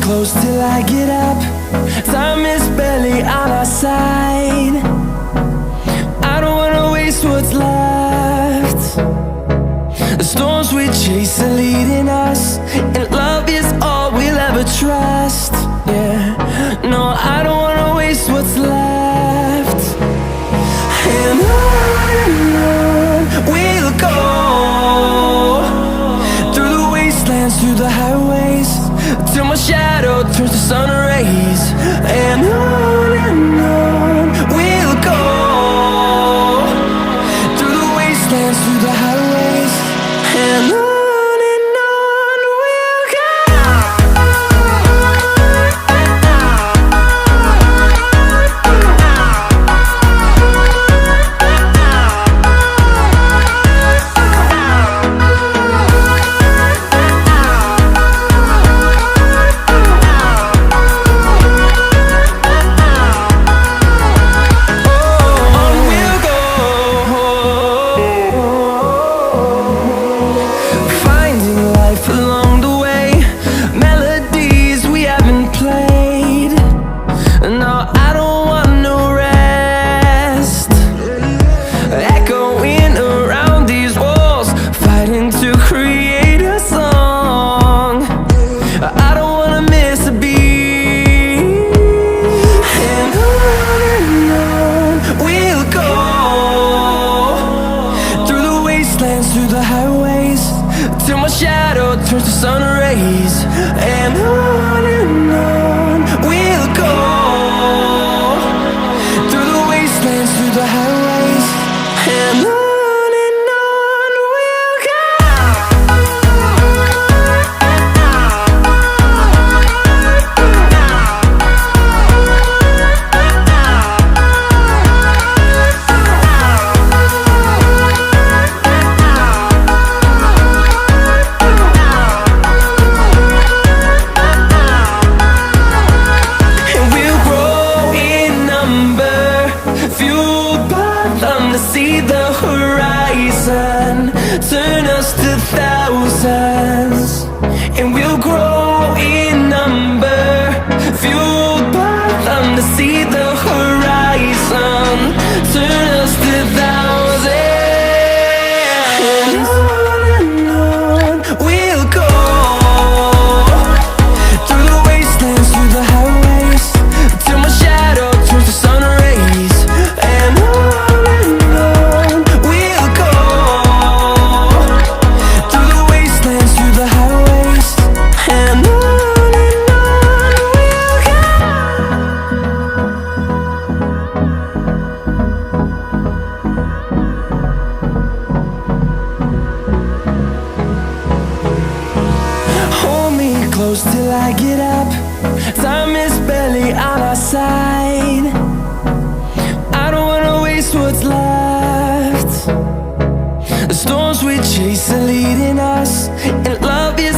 close till I get up. Time is barely on our side. I don't wanna waste what's left. The storms we chase are leading us, and love is all we'll ever trust. Yeah, no, I don't wanna waste what's left. And on we'll go, through the wastelands, through the highways, till my shadow turns to sun rays. And on we'll go, through the wastelands, through the highways, and on we'll go. Along the way, melodies we haven't played. No, I don't want no rest. Echoing around these walls, fighting to create a song. I don't wanna miss a beat. And on we'll go, through the wastelands, through the highways, till my shadow turns to sun rays. And on we'll go, through the wastelands, through the highways, and on we'll go. See the horizon, turn us to thousands, and we'll grow in number, fueled by them to see the horizon, turn us to thousands. And on we'll go, through the wastelands, through the highways, till my shadow turns to sun rays. And close till I get up. Time is barely on our side. I don't wanna waste what's left. The storms we chase are leading us, and love is